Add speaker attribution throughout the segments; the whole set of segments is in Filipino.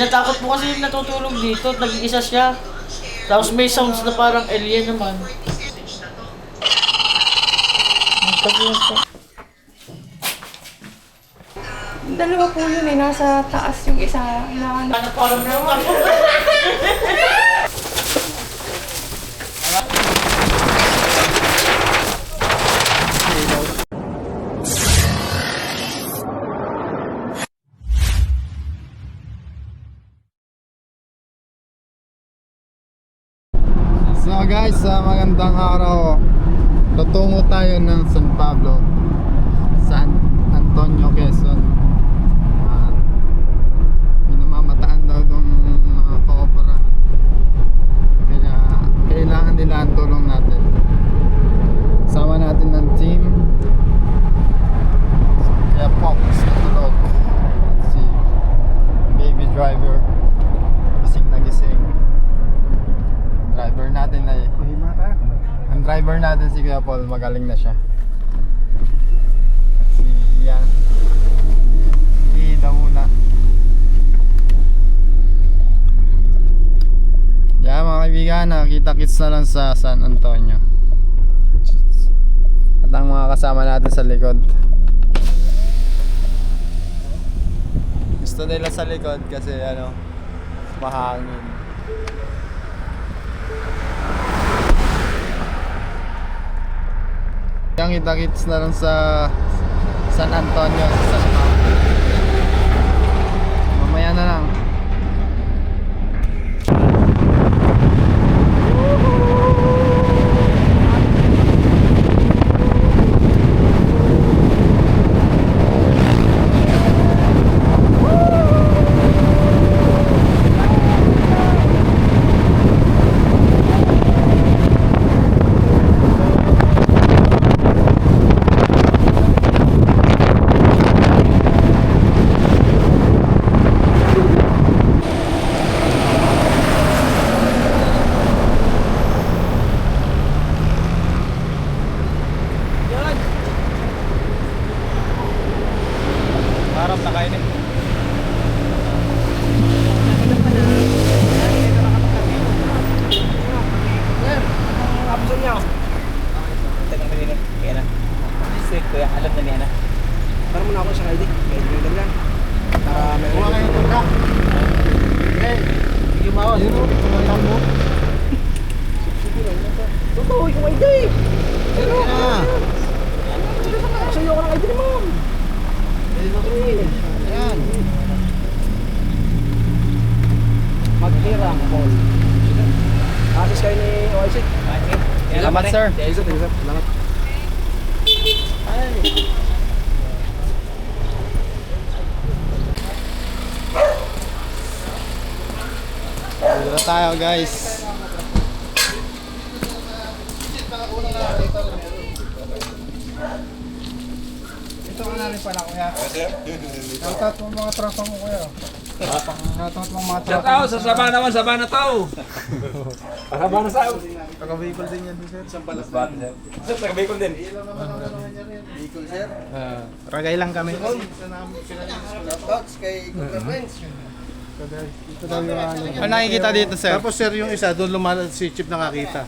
Speaker 1: Natakot po kasi yung natutulog dito, nag-iisa siya. Tapos may sounds na parang alien naman.
Speaker 2: Dalawa po yun eh, nasa taas yung isa na
Speaker 1: Ano parang naman?
Speaker 3: So guys, magandang araw. Tutungo tayo ng San Pablo, San Antonio, Quezon. May namamataan daw ng mga cobra. Kaya kailangan nila ang tulong natin. Sama natin ng team. Kaya Fox natulog. Si baby driver gising na gising. Driver natin ay ang driver natin si Kuya Paul, magaling na siya. Si Ian Ida muna. Yeah, mga kaibigan, nakakita-kits na lang sa San Antonio. At ang mga kasama natin sa likod, gusto nila sa likod kasi mahangin. Yang kita-kits na lang sa San Antonio, sa San Pablo. Mamaya na lang. Harap na kain eh.
Speaker 4: Kapso niyo. Teka na rin. Kaya na. Sweet kuya, alam na niya na. Para muna ako sa ID. Kaya hindi na lang. Para meron.
Speaker 3: Kuha kayo ito ka. Hey,
Speaker 4: Sige maos.
Speaker 3: yun o, tumatang mo.
Speaker 4: Totoo, ikaw ID. Pero sa'yo ko ng ID ni ma'am.
Speaker 3: Ayan.
Speaker 4: Maghirang Paul. Asis kayo ni OIC.
Speaker 3: Salamat, sir.
Speaker 4: Salamat.
Speaker 3: Dito na tayo guys. Ito ka na rin pala kuya. Shoutout mo mga tropa mo kuya. Shoutout mo mga tropa
Speaker 5: Tao, sa Sabana naman, Sabana tao.
Speaker 4: Para na sa'yo.
Speaker 3: Taga-vehicle din yan sir.
Speaker 4: Sir, taga-Bicol din.
Speaker 3: Ragay lang kami.
Speaker 4: Shoutouts kay Kuya Friends.
Speaker 3: Ito daw yung ano nakikita dito sir?
Speaker 6: Tapos sir, yung isa doon si Chip nakakita.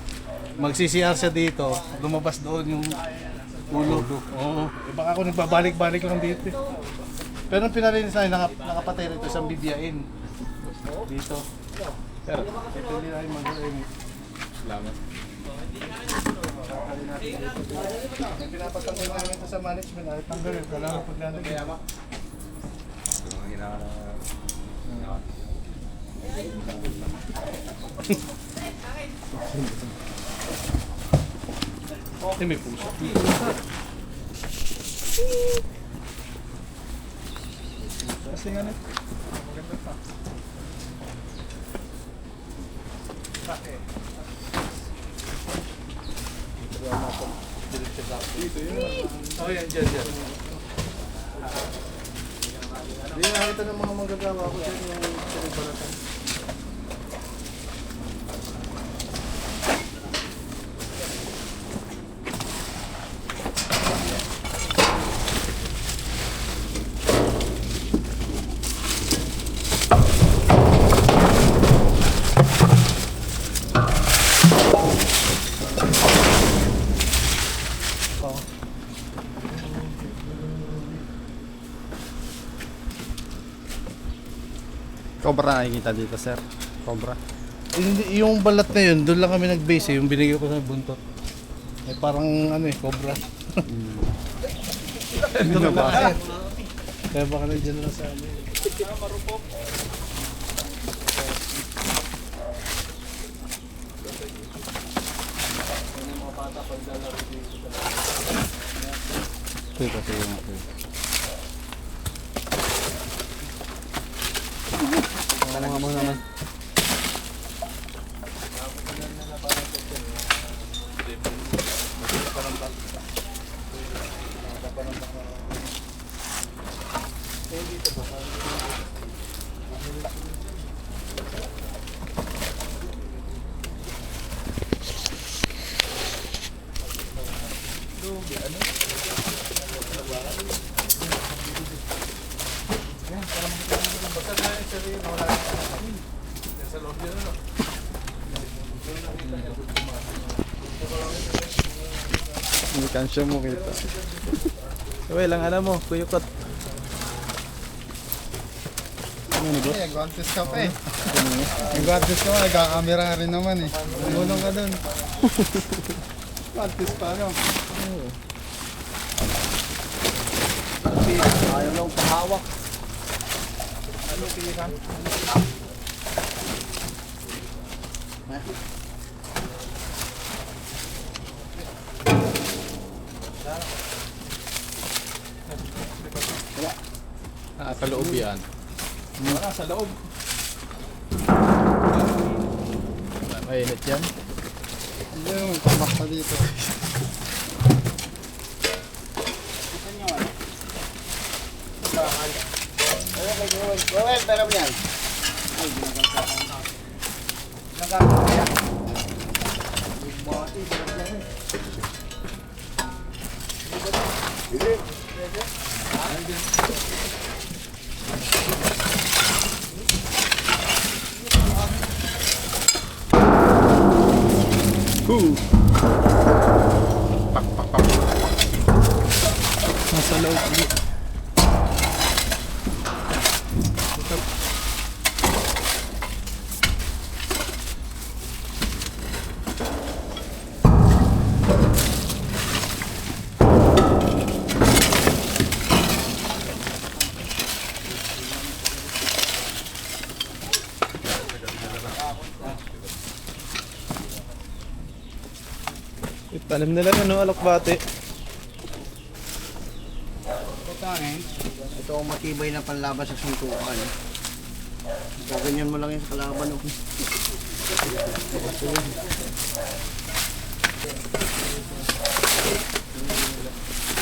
Speaker 6: Mag-CCR siya dito, lumabas doon yung ulo. Oo. Eh, baka ako nagbabalik-balik lang dito. Eh. Pero nung pinalinis na nakapatay rito isang bibiyain. Dito. Sir, ito nila yung mag-aimit. Salamat. Pinapatanggal namin ito sa management. Ay, tanggalin. Wala na paglalagay. Eh, may puso.
Speaker 3: Kasi nga na. Maganda pa.
Speaker 6: Oh, yan, dyan. Hindi nakita ng mga manggagawa ko dyan yung sinibalatan.
Speaker 3: Cobra nakikita dito, sir. Cobra.
Speaker 6: Hindi, yung balat na yun, doon lang kami nag-base yung binigay ko sa buntot. Eh, parang ano eh, cobra. Ito na ba? Kaya baka nandiyan lang sa amin.
Speaker 3: Ito kasi yung ako. Ano mo naman? Hindi kansya mo kita.
Speaker 4: Uy, lang alam mo, kuyukot.
Speaker 3: Nag-guantes ka pa eh. Nag-guantes ka pa, nagkakamera ka rin naman eh. Tulong ka dun. Guantes pa no?
Speaker 4: Ayaw lang pahawak.
Speaker 3: Sa loob yan.
Speaker 4: Wala, sa loob.
Speaker 3: Mainit yan. Yung tamak pa dito.
Speaker 4: Well, pero yan.
Speaker 3: Nasa loob.
Speaker 4: Tanim nila ano, alokbate.
Speaker 7: Ito ang matibay na panlaban sa suntukan. Gaganyan mo lang yung sa kalaban.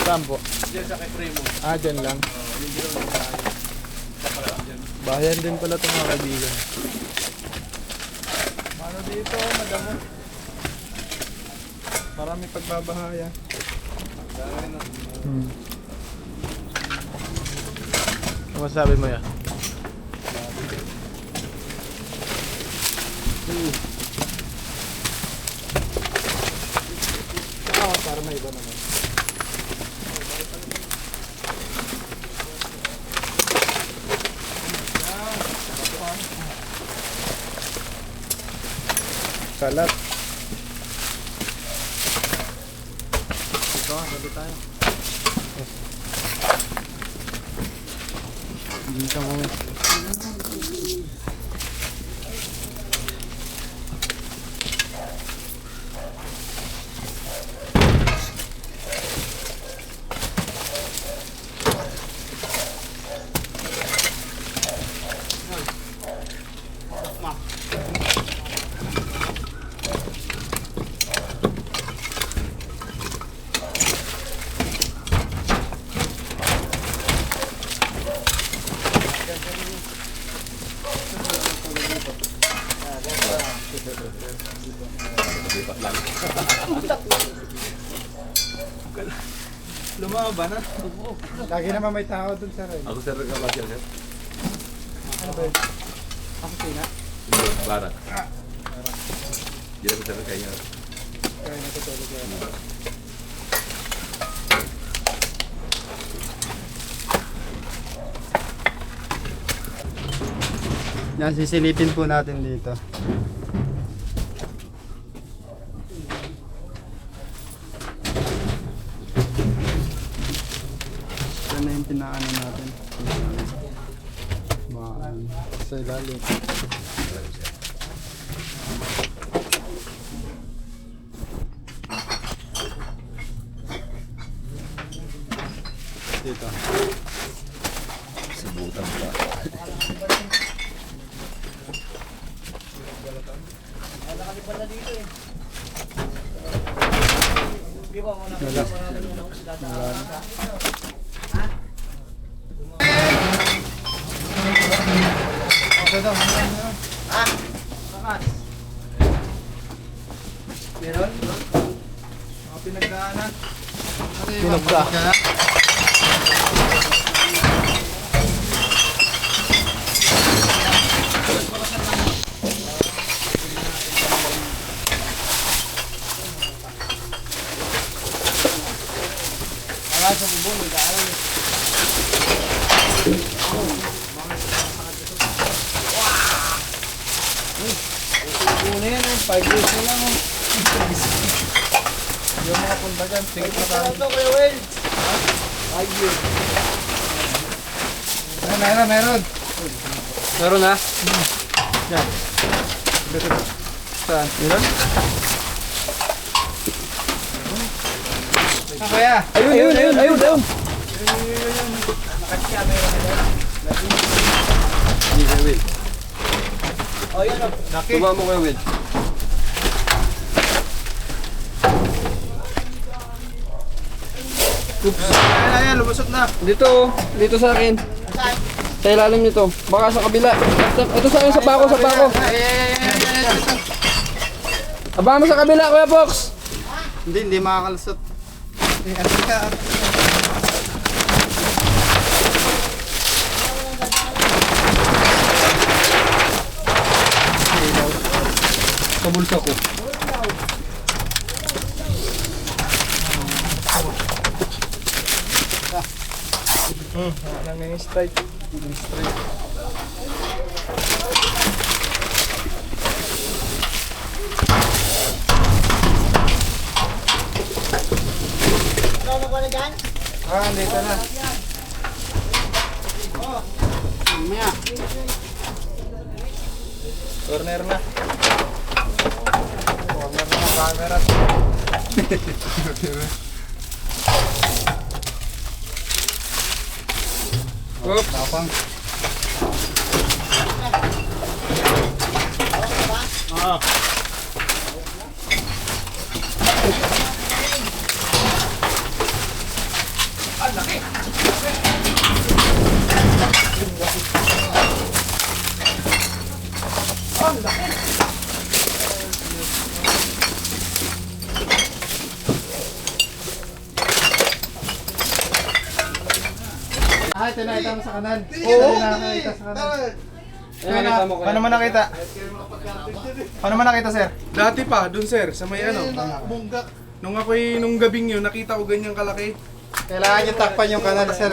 Speaker 4: Saan po? Diyan sa kay Primo. Ah, dyan lang. Bayan din pala itong mga kaibigan. Mano dito, madamo. Marami pagbabahaya. Ano masabi mo yan? Para may iba naman. Kalat. Ito, sabi tayo. Dito mo. Lumaban na.
Speaker 3: Lagi naman may tao dun sa rin.
Speaker 5: Ako sir ka ba sir?
Speaker 3: Ano ba yun? Ako sina.
Speaker 5: Barat. Jadi ako sir kaya.
Speaker 3: Kaya natutulog yan. Yan, sisilipin po natin dito. Yan na yung pinaano natin. Sa ilalim. Dito.
Speaker 5: Sibutan pa.
Speaker 6: Meron? Mga pinagdaanan.
Speaker 3: Pinagda.
Speaker 6: Una yan, 5 years na lang. Yung mga punta dyan, tingin pa tayo. Ito, Kuya Will. 5 years. Meron.
Speaker 3: Meron na? Yan. Saan? Meron?
Speaker 6: Kaya.
Speaker 3: Ayun! Hindi, Kuya Will.
Speaker 6: Oh, yan o. Laki.
Speaker 3: Tuba mo, Kuya Will.
Speaker 6: Ayan, lumusot na.
Speaker 7: Dito sa akin. Sa ilalim nito. Baka sa kabila. Ito sa akin, sa pako. Abangan mo sa kabila, Kuya Fox.
Speaker 3: Hindi makakalusot. Sa bulsa ko.
Speaker 6: Strike. Dito na. Corner na. Corner na ng camera. Tapang. Ito nakita mo sa kanan. Oo. Nakita sa kanan. Paano mo nakita? Paano mo nakita, sir?
Speaker 8: Dati pa, dun sir, sa may ano. Nung gabing yun, nakita ko ganyang kalaki.
Speaker 3: Kailangan nyo takpan yung kanan, sir.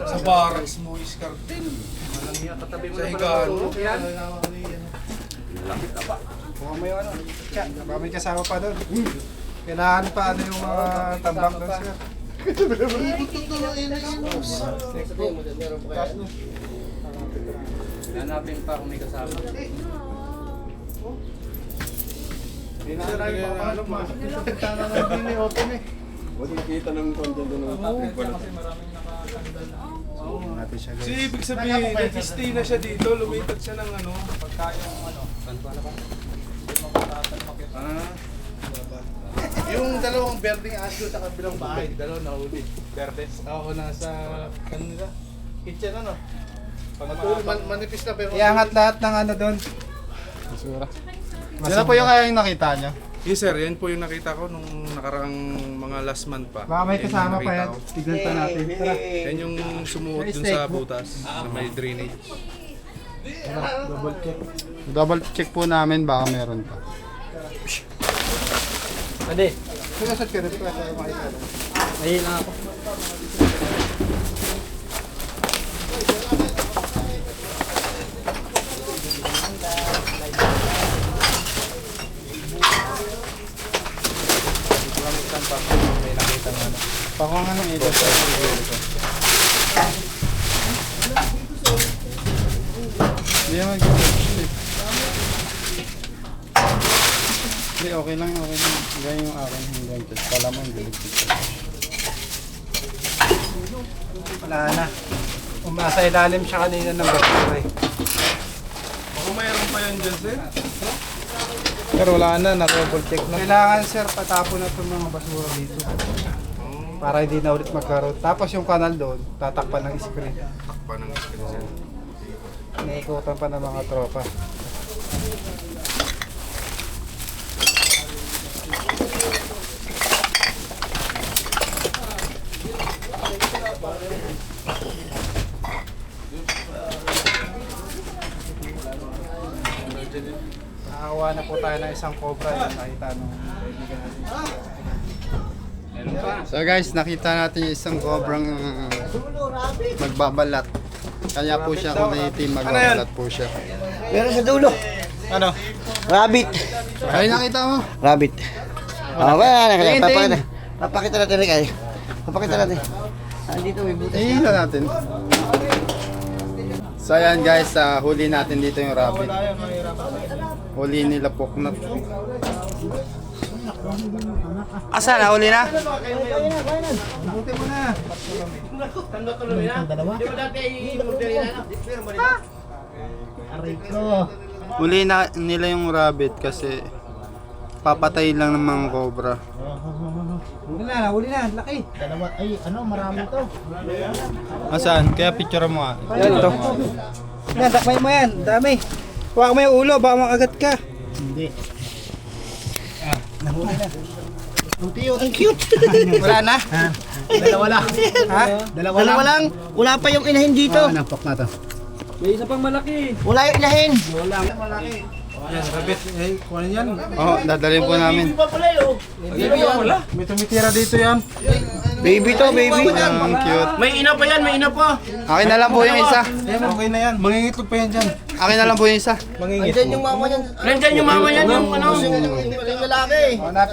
Speaker 8: Sa barracks mo, iskartin. Sa higaan mo.
Speaker 6: Baka may kasama pa doon. Kailangan pa ano yung mga tambak doon, sir.
Speaker 7: Hanapin pa kung may kasama.
Speaker 6: Hindi na tayo papalo, punta na din eh, open eh.
Speaker 5: Huwag makita ng content doon ng tapong pala.
Speaker 8: So, ibig sabihin, nag-stay na siya dito, lumitad siya ng ano.
Speaker 6: Yung dalawang berdeng aso sa kabilang bahay, dalawang nahuli. Berde? Oo, nasa, ano nila? Kitchen ano? Manipis na pero... Iangat lahat ng ano doon.
Speaker 3: Yan na po yung kaya yung nakita nyo.
Speaker 8: Yes sir, yan po yung nakita ko nung nakaraang mga last month pa.
Speaker 3: Baka may
Speaker 8: Yan yung
Speaker 3: kasama pa
Speaker 8: nakita
Speaker 3: yan.
Speaker 8: ko.
Speaker 3: Tignan pa natin. Tara.
Speaker 8: Yan yung sumuot dun sa butas, sa may drainage.
Speaker 3: Double check. Double check po namin baka meron pa.
Speaker 7: Pwede.
Speaker 3: Sinasad ka rin pa tayo makita.
Speaker 7: Mahina ako.
Speaker 3: Pakuha ng ito sa hindi naman mag-flip. Hindi, okay lang. Ganyan yung akin. Hindi, pala mo yung galit.
Speaker 4: Wala na. Umasa ilalim siya kanina ng basura eh.
Speaker 8: Baka mayroon pa yan dyan, sir.
Speaker 4: Pero wala na, na-double check na. Kailangan sir, patapon na itong mga basura dito. Para hindi na ulit magkaroon. Tapos yung kanal doon, tatakpan ng screen.
Speaker 8: Takpa ng screen, sir.
Speaker 4: Iniikutan pa ng mga tropa. Nakakuha na po tayo ng isang cobra yung nakita nung kaibigan natin.
Speaker 3: So guys, nakita natin yung isang cobrang magbabalat. Kaya po siya kung itim, magbabalat po siya.
Speaker 4: Meron sa dulo.
Speaker 3: Ano?
Speaker 4: Rabbit.
Speaker 3: Ay, nakita mo?
Speaker 4: Rabbit. Papakita natin rin kayo. Papakita natin. Andito may butas.
Speaker 3: Ihila natin. So ayan guys, huli natin dito yung rabbit. Huli nila poknat.
Speaker 4: Asa na? Uli na?
Speaker 3: Huli na nila yung rabbit kasi papatay lang ng mga cobra.
Speaker 4: Huli na. Laki.
Speaker 2: marami to.
Speaker 3: Asan? Kaya picture mo nga.
Speaker 4: Yan ito. Yan, takmay mo yan. Dami. Huwag mo yung ulo, baka makagat ka.
Speaker 2: Hindi.
Speaker 4: Nahuli na.
Speaker 2: Ang cute.
Speaker 4: Wala na?
Speaker 2: Dalawa lang.
Speaker 4: Ha?
Speaker 2: Dalawa lang. Wala pa yung inahin dito.
Speaker 3: Napak na to.
Speaker 7: May isa pang malaki.
Speaker 2: Wala yung inahin.
Speaker 4: Yan, rabbit. Eh, kuha yan.
Speaker 3: Oh, dadalhin po namin.
Speaker 4: May tumitira dito yan.
Speaker 2: Baby to, baby.
Speaker 3: Ang cute.
Speaker 1: May ina pa yan, may ina pa.
Speaker 3: Akin na lang po yung isa.
Speaker 4: Yan, okay na yan. Mangingitlog pa yan dyan.
Speaker 3: Akin na lang po yung isa.
Speaker 4: Mangingitlog.
Speaker 2: Yung mama niyan.
Speaker 1: Nandyan yung mama yan, yung ano.
Speaker 2: Yung lalaki.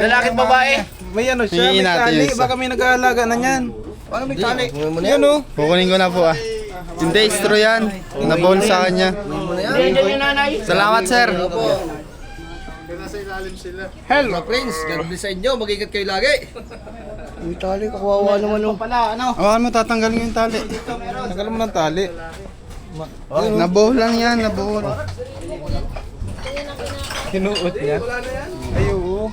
Speaker 1: Lalaki at babae.
Speaker 4: May ano siya,
Speaker 3: Hingin
Speaker 4: may
Speaker 3: natin
Speaker 4: tali.
Speaker 3: yung isa.
Speaker 4: Baka may nag-aalaga na yan.
Speaker 2: Paano may tali?
Speaker 4: Yan o.
Speaker 3: Kukunin ko na po ah. Hindi, istro yan. Nabon sa kanya.
Speaker 1: Nandyan yung nanay.
Speaker 3: Salamat sir.
Speaker 2: Hello, Prince. God bless sa inyo. Mag-iingat kayo lagi. May tali, kawawa naman yung pala. Ano?
Speaker 3: Awakan mo, tatanggalin yung tali.
Speaker 4: Tanggalan mo ng tali.
Speaker 3: Nabuo lang yan, nabuo.
Speaker 4: Tinuot yan. Ay, oo.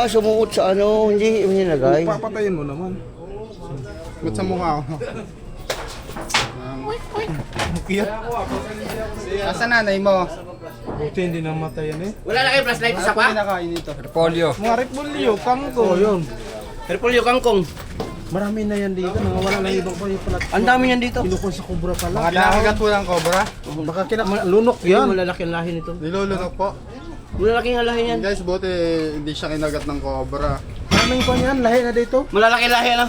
Speaker 2: Sumuot sa ano. Hindi nilagay.
Speaker 4: Papatayin mo naman.
Speaker 3: Ba't sa mukha ko?
Speaker 4: Cute.
Speaker 3: Asa nanay mo?
Speaker 4: Buti hindi namatay yan eh.
Speaker 1: Wala na kayo flashlight, isa
Speaker 3: Ano po
Speaker 1: pa?
Speaker 3: kinakain dito?
Speaker 7: Repolyo.
Speaker 4: Mga repolyo, kangko. Yun.
Speaker 1: Repolyo kangkong.
Speaker 4: Marami na yan dito. Wala na ibang pa yung pala.
Speaker 1: Ang dami yan dito.
Speaker 4: Kinukon sa kubra pala.
Speaker 3: Kinakagat po ng cobra?
Speaker 4: Baka lunok yan.
Speaker 1: Malalaki ang lahi nito.
Speaker 3: Nilulunok po.
Speaker 1: Malalaki ang lahi yan.
Speaker 3: Guys, buti hindi siya kinagat ng cobra.
Speaker 4: Maraming pa yan. Lahi na dito.
Speaker 1: Malalaki ang lahi, ano?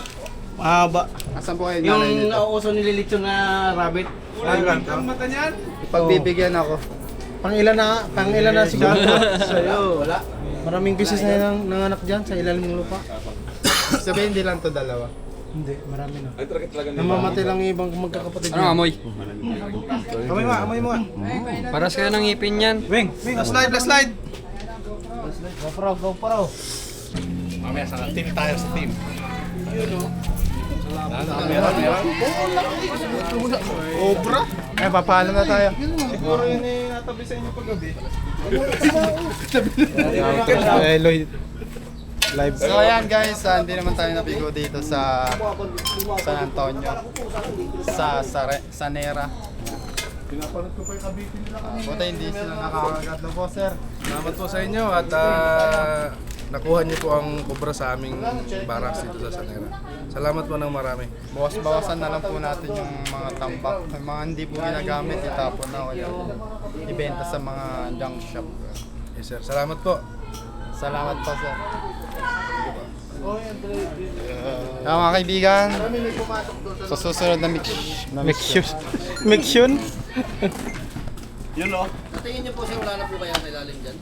Speaker 1: Mahaba.
Speaker 3: Asan po kayo nanay
Speaker 1: Yung
Speaker 3: nito?
Speaker 1: nauuso ni Lilito na rabbit.
Speaker 4: Ang
Speaker 8: mata niyan?
Speaker 3: Ipagbibigyan ako.
Speaker 4: Pang-ilan na siguro. Sa'yo. Wala. Maraming bisis na yan nanganak dyan sa ilalim ng lupa.
Speaker 3: Sabihin hindi lang to dalawa.
Speaker 4: Hindi, marami na. Namamatay lang yung ibang magkakapatid.
Speaker 7: Ano amoy?
Speaker 4: Amoy mo nga.
Speaker 7: Paras kayo ng ngipin yan.
Speaker 4: Wing, slide.
Speaker 2: GoPro.
Speaker 6: Mamaya sa team tayo sa team.
Speaker 3: Cobra? Eh, papaalam na tayo.
Speaker 4: Siguro yun eh, natabi sa inyo paggabi. Lloyd. Live.
Speaker 3: So ayan guys, hindi naman tayo nabigo dito sa San Antonio. Sa Nera.
Speaker 6: Pinapanood ko pa yung kabitin nila.
Speaker 3: Buti hindi sila nakakagat na po sir.
Speaker 8: Salamat po sa inyo at nakuha niyo po ang kubra sa aming barracks dito sa Sanera. Salamat po ng marami.
Speaker 3: Bawas-bawasan na lang po natin yung mga tambak. Yung mga hindi po ginagamit, itapon na o ibenta sa mga junk shop.
Speaker 8: Yes sir, salamat po.
Speaker 3: Salamat po sir. Mga kaibigan, sa susunod na mixture.
Speaker 6: Yun o.
Speaker 2: Natingin niyo po sir, wala na po kaya sa ilalim dyan?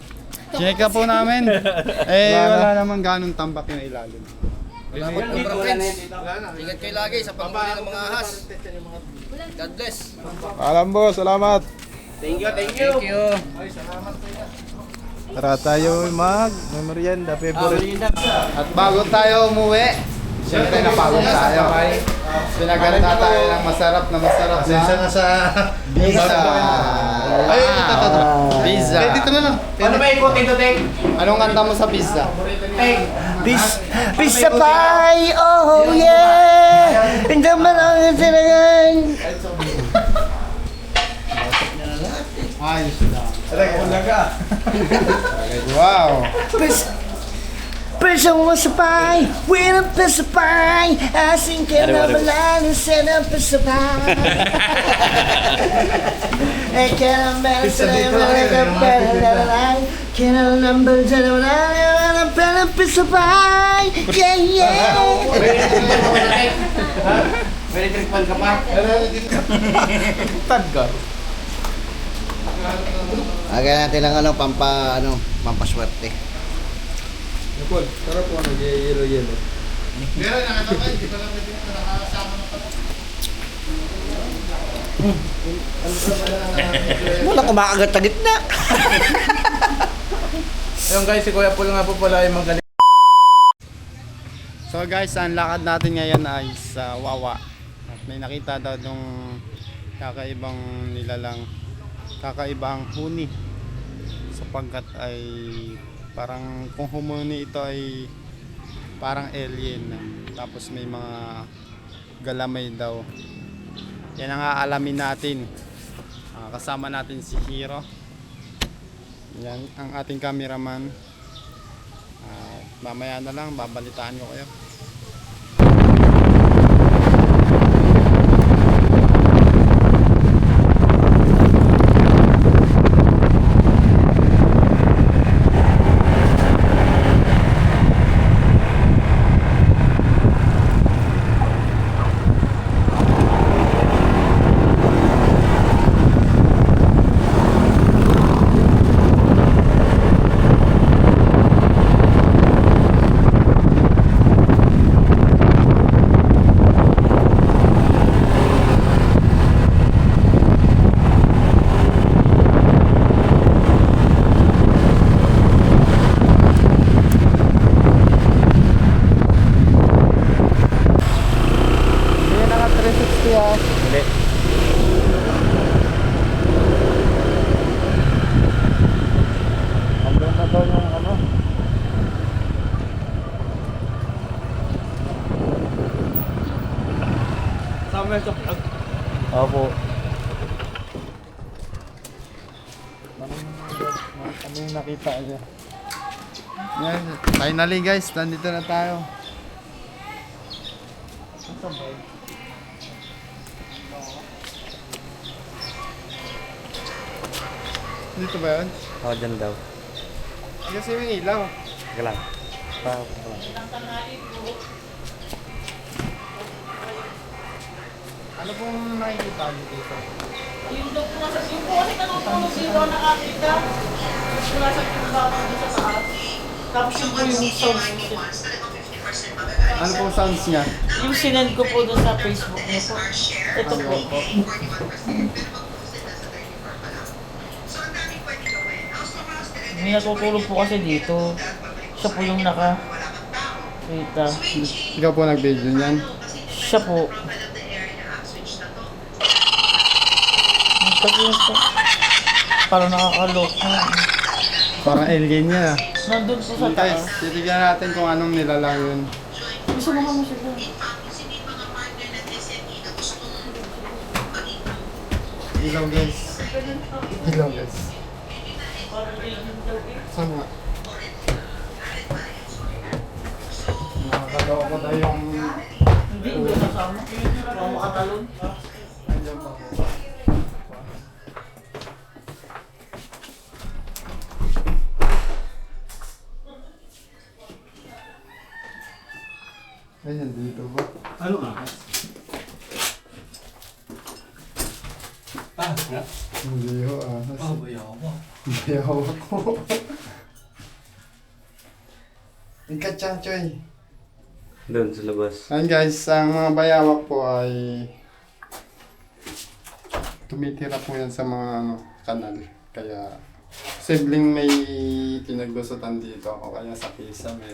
Speaker 3: Check po namin. Wala naman ganong tambak yung ilalim.
Speaker 2: Wala po, Cobra Friends. Ingat kayo lagi sa panghuli ng mga ahas. God bless.
Speaker 3: Alam boss, salamat.
Speaker 4: Thank you.
Speaker 3: Tara tayo merienda favorite. At bago tayo umuwi, siyempre napagod tayo. Pinaganda tayo ng masarap na
Speaker 6: Pasensya na sa...
Speaker 3: pizza.
Speaker 6: Ay, ito.
Speaker 3: Pizza.
Speaker 6: Dito na lang.
Speaker 4: Ano ba ikutin to, Teng?
Speaker 3: Anong kanta mo sa pizza?
Speaker 2: Pizza pie, oh yeah! Hindi man ang tinagan.
Speaker 3: Ayos na. Wow.
Speaker 2: Pizza was a pie, with a pizza pie. Asing ka na malalim sa ng pizza pie. Eh, kaya naman sa kaya number ng pizza pie. Yeah, yeah.
Speaker 4: Very trickful ka pa.
Speaker 3: Taggar.
Speaker 2: Agay natin lang pampaswerte.
Speaker 5: Sarap po, nag-yelo-yelo.
Speaker 6: Meron nakatapay. Di pa lang nakasama ng pala.
Speaker 2: Wala kumakagat sa gitna.
Speaker 8: Ayun guys, si Kuya Paul nga po pala ay magaling.
Speaker 3: So guys, ang lakad natin ngayon ay sa Wawa. At may nakita daw nung kakaibang huni. Sapagkat ay parang kung humuni ito ay parang alien. Tapos may mga galamay daw. Yan ang aalamin natin. Kasama natin si Hiro. Yan ang ating cameraman. Mamaya na lang babalitaan ko kayo. Opo. Ano yung nakita niya? Yan, finally guys, nandito na tayo. Dito ba yun?
Speaker 4: Oo, dyan daw.
Speaker 3: Kasi yung ilaw.
Speaker 4: Sige lang.
Speaker 3: Ano pong nakikita niyo dito?
Speaker 1: Yung daw po kasi natutulog dito nakakita. Wala sa pinababa doon sa taas. Tapos yung po yung sounds.
Speaker 3: Ano pong sounds niya?
Speaker 1: Yung sinend ko po doon sa Facebook niyo po. Ito po. May natutulog po kasi dito. Siya po yung nakakita.
Speaker 3: Ikaw po nag-video niyan?
Speaker 1: Siya po. Kasi parang nakakaloka.
Speaker 3: Parang alien niya.
Speaker 1: Nandun po sa
Speaker 3: Guys,
Speaker 1: taas.
Speaker 3: titignan natin kung anong nilalang yun.
Speaker 1: Gusto mo kami siya doon.
Speaker 3: Ilaw guys. Ilaw guys. Saan nga? Nakakalawa ko na yung...
Speaker 1: Hindi kasama. Mga makatalon.
Speaker 3: Andiyan pa po. Hindi ho, ahas. Bayawa po. Ikachachoy.
Speaker 5: Doon sa labas.
Speaker 3: Ayan guys, ang mga bayawak po ay tumitira po yan sa mga kanal. Kaya sibling may pinaglusutan dito o kaya sa kisame.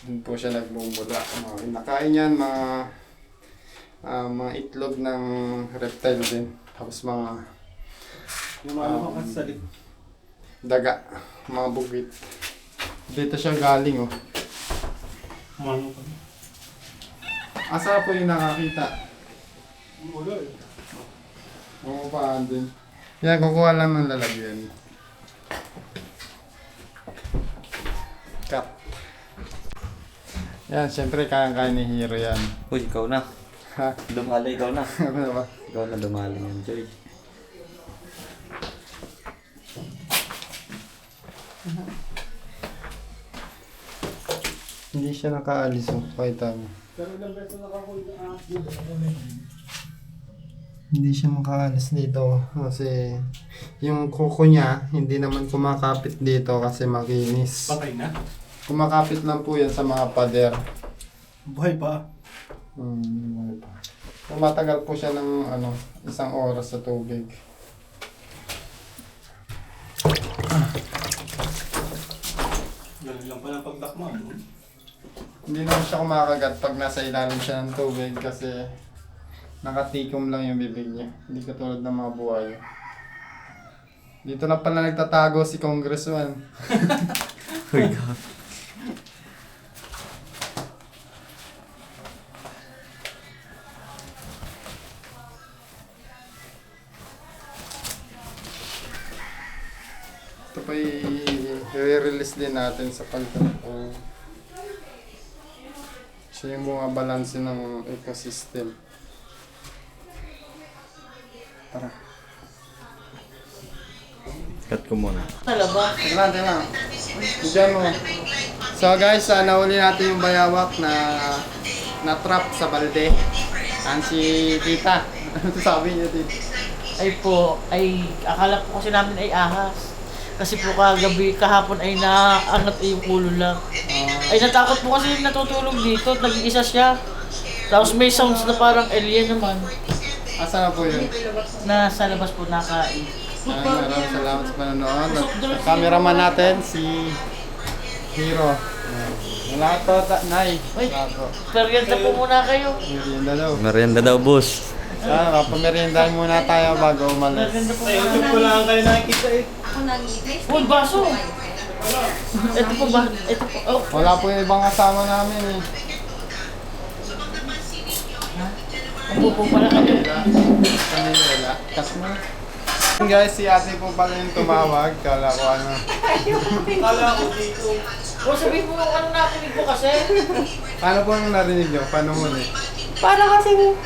Speaker 3: Doon po siya nagbumula. Nakain yan mga itlog ng reptile din. Tapos mga daga, mga bugit. Dito siya galing oh. Asa po yung nakakita? Wala eh. Oo pa din. Yan, kukuha lang ng lalagyan. Cut. Yan, syempre kaya ni Hero yan.
Speaker 5: Uy, ikaw na.
Speaker 3: Ha?
Speaker 5: Dumali, ikaw na.
Speaker 3: Ano na ba?
Speaker 5: Ikaw na dumali yan, Joy.
Speaker 3: Hindi siya nakaalis oh. Pakita mo. Hindi siya makaalis dito kasi yung kuko niya hindi naman kumakapit dito kasi makinis.
Speaker 6: Patay na?
Speaker 3: Kumakapit lang po yan sa mga pader.
Speaker 6: Buhay pa.
Speaker 3: Buhay pa. Tumatagal po siya ng 1 oras sa tubig.
Speaker 6: Ganun lang pala pagdakma.
Speaker 3: Hindi naman siya kumakagat pag nasa ilalim siya ng tubig kasi nakatikom lang yung bibig niya. Hindi katulad ng mga buhay. Dito lang pala nagtatago si Congressman.
Speaker 5: Uy, God.
Speaker 3: Ito pa i-release din natin sa pagtatong. Siya yung mga balanse ng ecosystem. Tara.
Speaker 5: Cut ko muna.
Speaker 1: Talaba.
Speaker 3: Tingnan. Diyan mo. So guys, nahuli natin yung bayawak na trap sa balde. Yan si Tita. Ano sabi niya, Tita?
Speaker 1: Ay akala ko kasi namin ay ahas. Kasi po kahapon ay naangat yung ulo lang. Ay natakot po kasi natutulog dito, nag-iisa siya. Tapos may sounds na parang alien naman.
Speaker 3: Asa na po yun?
Speaker 1: Nasa labas po nakain.
Speaker 3: Maraming salamat sa panonood. Cameraman natin, si Hero. Wala to, Nay. Wala to.
Speaker 1: Merienda po muna kayo.
Speaker 3: Merienda daw.
Speaker 5: Merienda daw, boss.
Speaker 3: Sana, papameriendahin muna tayo bago umalis.
Speaker 1: Merienda po
Speaker 6: Sa YouTube ko lang kayo nakikita eh.
Speaker 1: Uy, baso! Ito po ba? Ito po. Oh.
Speaker 3: Wala po yung ibang kasama namin eh.
Speaker 1: Upo po pala kayo.
Speaker 3: Wala. Cut mo. Guys, si ate po pala yung tumawag. Kala ko ano.
Speaker 1: Kala ko dito. O sabihin mo ano nakinig ko kasi.
Speaker 3: Ano po yung narinig nyo? Paano mo eh?
Speaker 9: Para kasing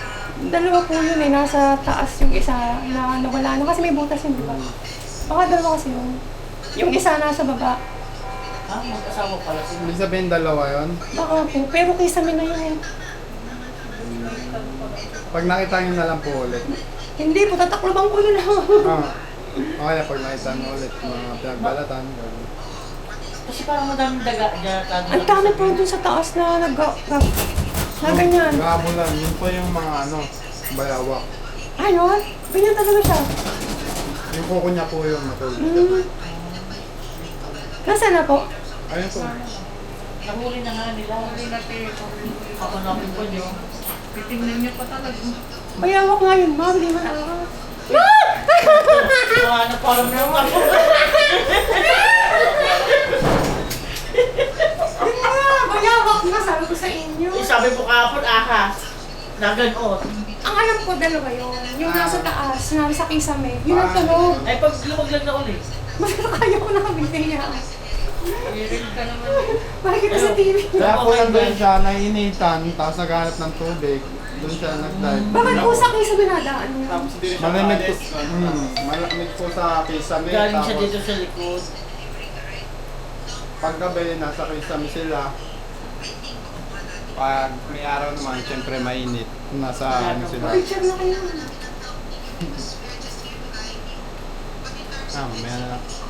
Speaker 9: dalawa po yun eh, nasa taas yung isa na nawala na kasi may butas yun, di ba? Baka dalawa kasi yun. Yung isa nasa baba.
Speaker 1: Ha? Mag-asawa pala sila.
Speaker 3: Ibig sabihin dalawa yun?
Speaker 9: Baka po, pero kisame na yun.
Speaker 3: Pag nakita nyo na lang po ulit.
Speaker 9: Hindi po, tatakloban ko yun.
Speaker 3: Okay, pag nakita nyo ulit, mga pinagbalatan.
Speaker 1: Kasi parang madaming daga dyan.
Speaker 9: Ang dami po dun sa taas na na ganyan.
Speaker 3: Gabulan, yun po yung mga bayawak.
Speaker 9: Ayun, ganyan talaga siya.
Speaker 3: Yung kuko niya po yung matulog.
Speaker 9: Nasaan na po?
Speaker 3: Ayun po.
Speaker 1: Nahuli na nga nila. Kapanapin po niyo. Titingnan niyo pa talaga.
Speaker 9: Bayawak nga yun, ma'am. Di man ako.
Speaker 1: Ano parang naman ako.
Speaker 9: Bayawak nga, sabi ko sa inyo.
Speaker 1: Sabi po kahapon ahas. Naganon.
Speaker 9: Ang alam ko, dalawa yun. Yung nasa taas, nasa kisame. Yun ang tulog.
Speaker 1: Ay pag lumaglag na ulit.
Speaker 9: Mas kaya ko nakabintay niya. Makikita sa TV.
Speaker 3: Kaya po nandun siya, nainitan, tapos naghanap ng tubig. Doon siya nag-dive.
Speaker 9: Bakit po sa kisame nadaan niya?
Speaker 3: Malamig po, malamig po sa kisame.
Speaker 1: Galing siya
Speaker 3: Tapos
Speaker 1: dito sa likod.
Speaker 3: paggabi, nasa kisame sila. Pag may araw naman, syempre mainit. Nasa ano sila.
Speaker 9: Picture na kayo.
Speaker 6: Mamaya na lang.